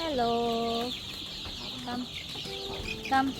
Hello. Come. Come.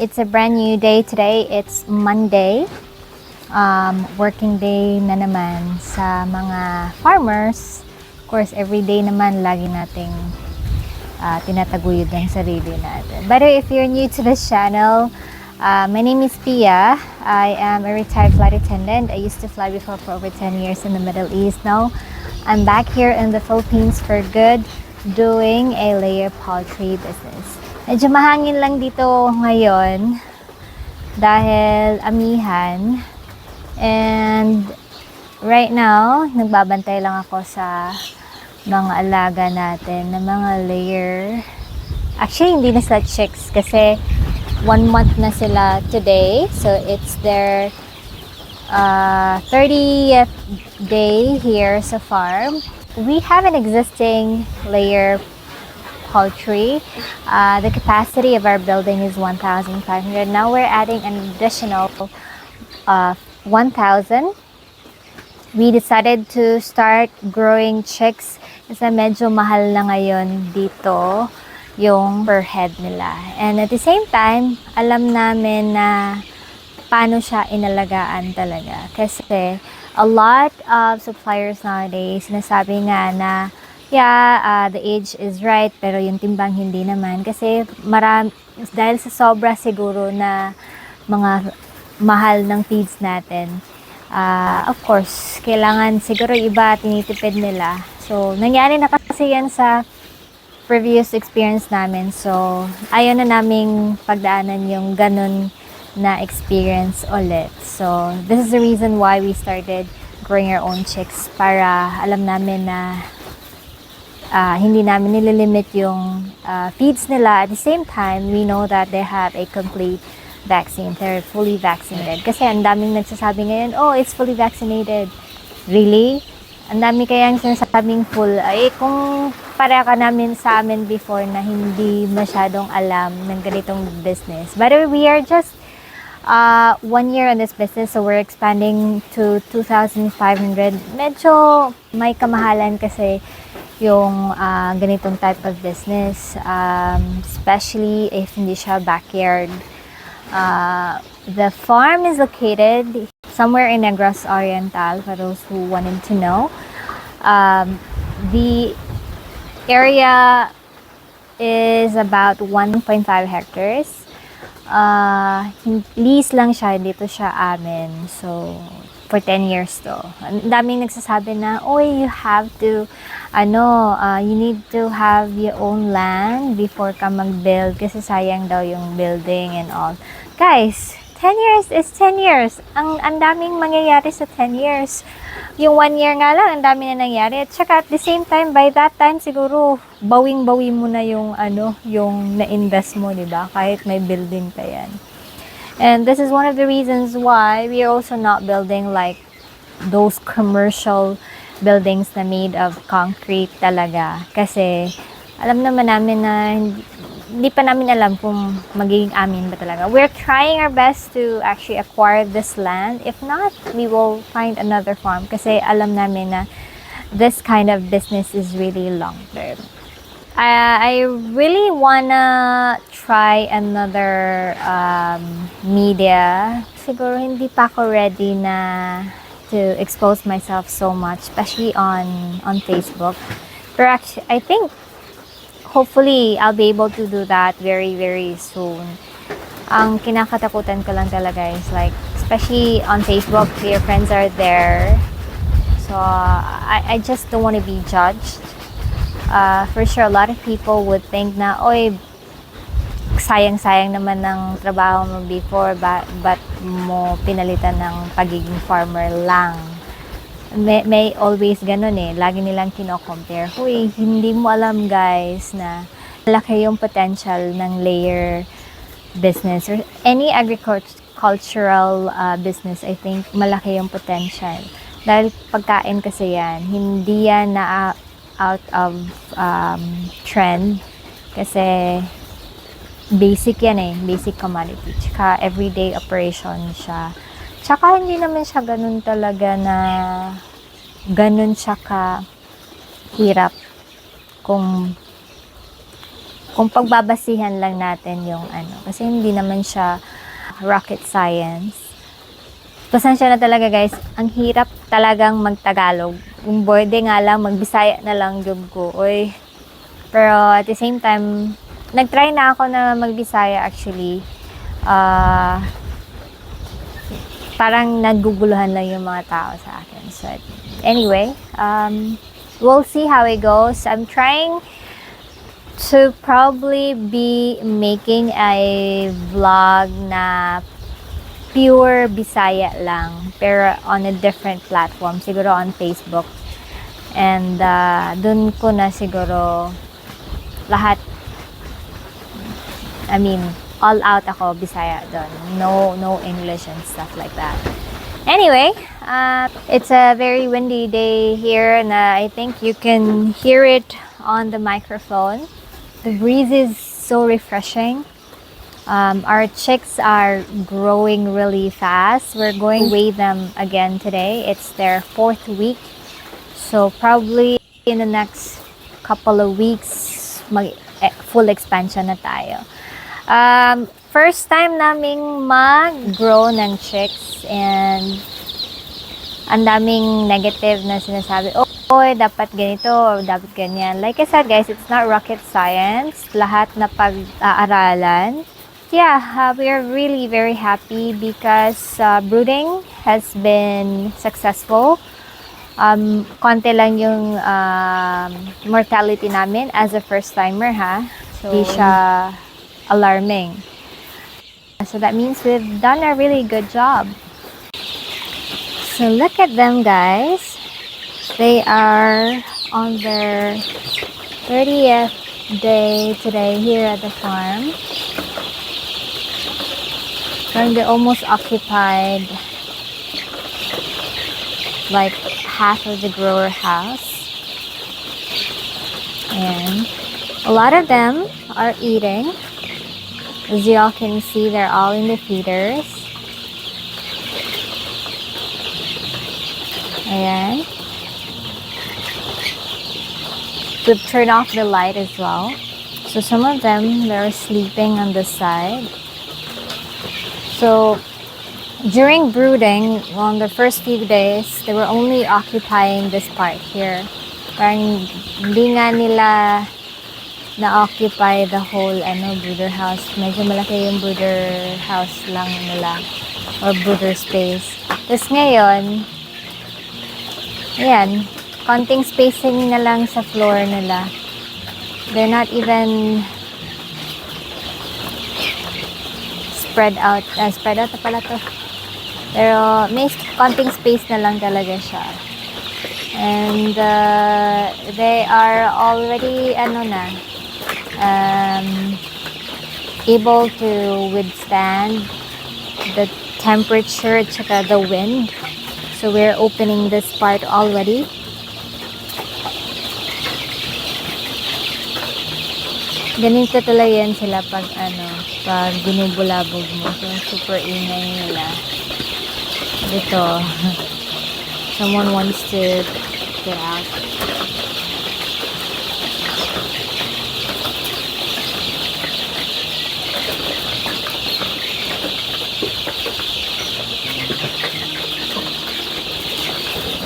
It's a brand new day today. It's Monday. Working day na naman sa mga farmers. Of course, every day naman lagi nating tinataguyod ang sarili natin. But if you're new to this channel, my name is Pia. I am a retired flight attendant. I used to fly before for over 10 years in the Middle East. Now, I'm back here in the Philippines for good, doing a layer poultry business. Medyo mahangin lang dito ngayon dahil amihan. And right now, nagbabantay lang ako sa mga alaga natin na mga layer. Actually, hindi na sila chicks kasi 1 month na sila today. So, it's their 30th day here sa farm. We have an existing layer poultry. The capacity of our building is 1,500. Now we're adding an additional 1,000. We decided to start growing chicks kasi medyo mahal na ngayon dito yung per head nila. And at the same time, alam namin na paano siya inalagaan talaga. Kasi a lot of suppliers nowadays, sinasabi nga na the age is right, pero yung timbang hindi naman. Kasi dahil sa sobra siguro na mga mahal ng feeds natin, of course, kailangan siguro iba tinitipid nila. So, nangyari na kasi yan sa previous experience namin. So, ayaw na naming pagdaanan yung ganun na experience ulit. So, this is the reason why we started growing our own chicks para alam namin na hindi namin nililimit yung feeds nila. At the same time, we know that they have a complete vaccine. They're fully vaccinated. Kasi ang daming nagsasabi ngayon, oh, it's fully vaccinated. Really? Ang dami kayang sinasabing full. Ay, kung para ka namin sa amin before na hindi masyadong alam ng ganitong business. But we are just 1 year on this business, so we're expanding to 2,500. Medyo may kamahalan kasi yung ganitong type of business, especially if hindi siya backyard. The farm is located somewhere in Negros Oriental, for those who wanted to know. The area is about 1.5 hectares. Lease lang siya, dito siya amin. So, for 10 years to. Ang daming nagsasabi na, you have to, you need to have your own land before ka mag-build kasi sayang daw yung building and all. Guys, 10 years is 10 years. Ang daming mangyayari sa 10 years. Yung 1 year nga lang, ang dami na nangyari. At saka at the same time, by that time, siguro, bawing-bawi mo na yung, yung na-invest mo, diba? Kahit may building pa yan. And this is one of the reasons why we are also not building like those commercial buildings na made of concrete talaga. Kasi alam naman namin na hindi pa namin alam kung magiging amin ba talaga. We're trying our best to actually acquire this land. If not, we will find another farm. Kasi alam namin na this kind of business is really long term. I really wanna try another media. Siguro hindi pa ako ready na to expose myself so much, especially on Facebook. But actually, I think hopefully I'll be able to do that very, very soon. Ang kinakatakutan ko lang talaga is like especially on Facebook, your friends are there. So I just don't want to be judged. For sure, a lot of people would think na, oy, sayang-sayang naman ng trabaho mo before, but mo pinalitan ng pagiging farmer lang. May always ganun eh. Lagi nilang kino-compare. Huy, hindi mo alam guys na malaki yung potential ng layer business or any agricultural business. I think malaki yung potential. Dahil pagkain kasi yan, hindi yan na out of trend. Kasi basic yan eh, basic commodity. Tsaka everyday operation siya. Tsaka hindi naman siya ganun talaga na ganun siya ka hirap kung pagbabasihan lang natin yung ano. Kasi hindi naman siya rocket science. Pasensya na talaga guys, ang hirap talagang magtagalog. Kung pwede nga lang, magbisaya na lang job ko. Oy. Pero at the same time, nag-try na ako na magbisaya actually. Parang naguguluhan lang yung mga tao sa akin. So anyway, we'll see how it goes. I'm trying to probably be making a vlog na pure Bisaya lang, pero on a different platform, siguro on Facebook. And dun ko na siguro lahat, I mean, all out ako Bisaya dun. No English and stuff like that. Anyway, it's a very windy day here na I think you can hear it on the microphone. The breeze is so refreshing. Our chicks are growing really fast. We're going to weigh them again today. It's their 4th week. So probably in the next couple of weeks, full expansion na tayo. First time naming mag-grow ng chicks and ang daming negative na sinasabi. Oy, dapat ganito or dapat ganyan. Like I said guys, it's not rocket science. Lahat na pag-aaralan. Yeah, we are really very happy because brooding has been successful. Konti lang yung mortality namin as a first timer ha. So, hindi siya alarming. So that means we've done a really good job. So look at them guys. They are on their 30th day today here at the farm. And they almost occupied like half of the grower house. And a lot of them are eating. As you all can see, they're all in the feeders. Ayan. We've turned off the light as well. So some of them, they're sleeping on the side. So during brooding, on the first few days, they were only occupying this part here. Parang hindi nga nila na-occupy the whole brooder house. Medyo malaki yung brooder house lang nila or brooder space. Tapos ngayon, ayan, konting spacing na lang sa floor nila. They're not even spread out na pala to. Pero may konting space na lang talaga siya. And they are already able to withstand the temperature at saka the wind. So we're opening this part already. Ganito talaga yan sila pag pag binubulabog mo. So super ingay nila. Dito. Someone wants to get out.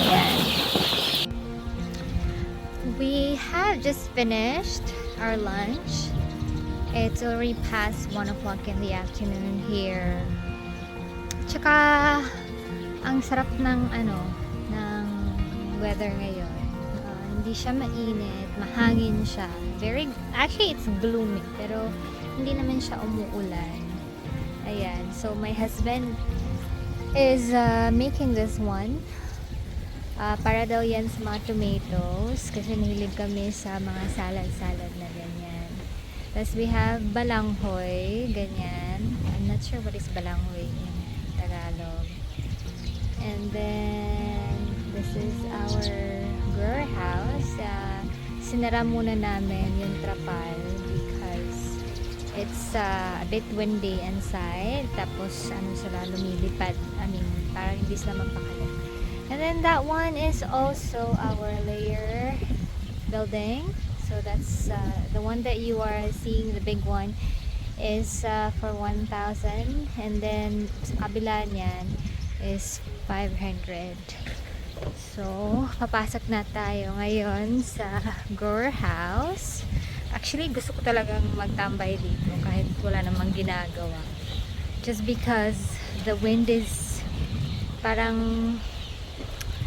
Ayan. We have just finished our lunch. It's already past 1 o'clock in the afternoon here Tsaka, ang sarap ng ng weather ngayon. Hindi siya mainit, mahangin siya. Actually, it's blooming, pero hindi naman siya umuulan. Ayan, so my husband is making this one. Para daw yan sa mga tomatoes, kasi nahilig kami sa mga salad-salad na ganyan. Tapos we have balanghoy, ganyan. I'm not sure what is balanghoy in Tagalog. And then, this is our grower house. Sinara muna namin yung trapal because it's a bit windy inside. Tapos, sila lumilipad. Parang hindi sila magpakalit. And then, that one is also our layer building. So, that's the one that you are seeing, the big one, is for 1,000. And then, sa kabila niyan is 500. So, papasok na tayo ngayon sa grower house. Actually, gusto ko talagang magtambay dito kahit wala namang ginagawa. Just because the wind is parang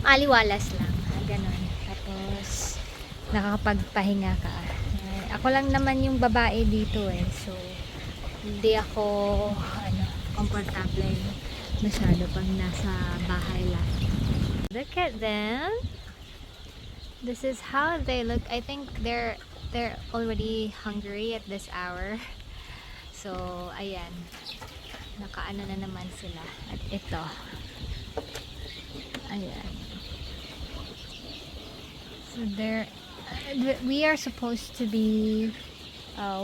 aliwalas lang. Ganon. Tapos, nakakapagpahinga ka. Ako lang naman yung babae dito So, hindi ako komportable masyado pag nasa bahay lang. Look at them. This is how they look. I think they're already hungry at this hour. So, ayan. Nakaano na naman sila. At ito. Ayan. So, we are supposed to be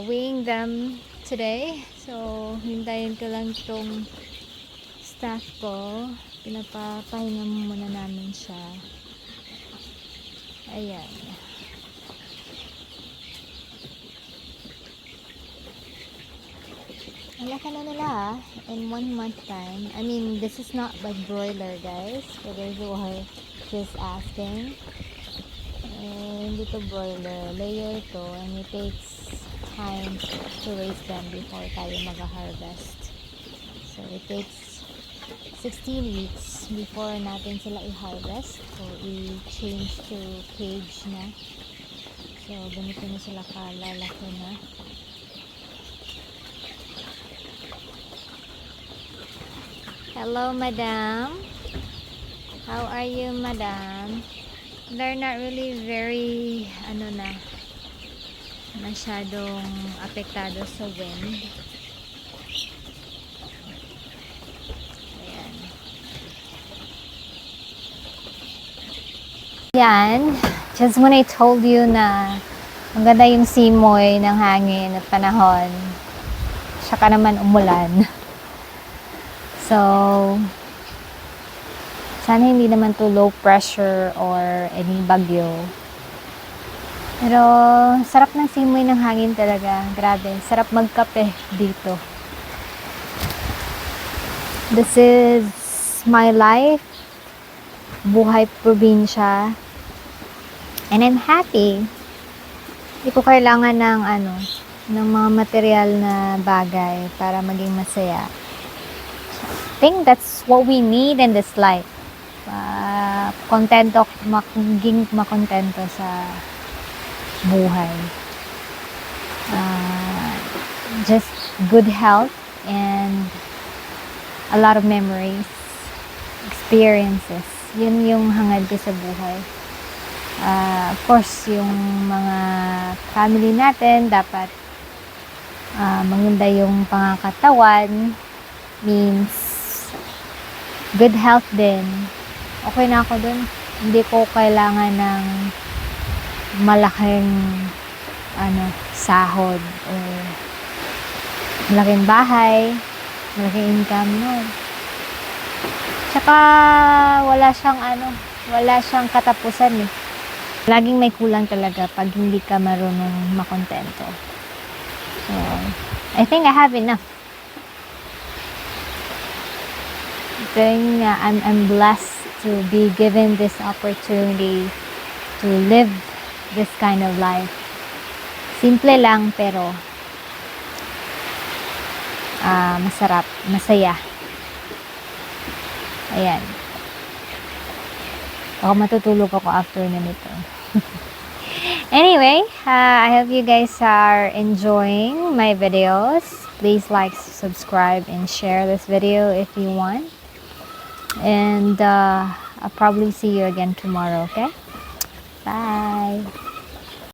weighing them today. So, hintayin ko lang itong staff ko. Pinapapahinga muna namin siya. Ayan. Malaki na nila in 1 month time. This is not like broiler, guys. For those who are just asking. Hindi to broiler. Layer to. And it takes time to raise them before tayo mag-harvest. So, it takes 16 weeks before natin sila i-harvest. So, i-change to cage na. So, ganito na sila kalalaki na. Hello, madam. How are you, madam? They're not really very, masyadong apektado sa wind. Yan, just when I told you na maganda yung simoy ng hangin at panahon, saka naman umulan. So, sana hindi naman to low pressure or any bagyo. Pero, sarap ng simoy ng hangin talaga. Grabe, sarap magkape dito. This is my life. Buhay probinsya. And I'm happy. Hindi ko kailangan ng ng mga material na bagay para maging masaya. I think that's what we need in this life. Maging makontento sa buhay. Just good health and a lot of memories, experiences. Yun yung hangad ko sa buhay. Of course, yung mga family natin, dapat maganda yung pangakatawan, means good health din. Okay na ako dun. Hindi ko kailangan ng malaking sahod o malaking bahay, malaking income, no. Tsaka wala siyang katapusan Laging may kulang talaga pag hindi ka marunong makontento. So, I think I have enough. I'm blessed to be given this opportunity to live this kind of life. Simple lang pero masarap, masaya. Ayan. Baka matutulog ako after na nito. Anyway, I hope you guys are enjoying my videos. Please like, subscribe, and share this video if you want. And I'll probably see you again tomorrow, okay? Bye!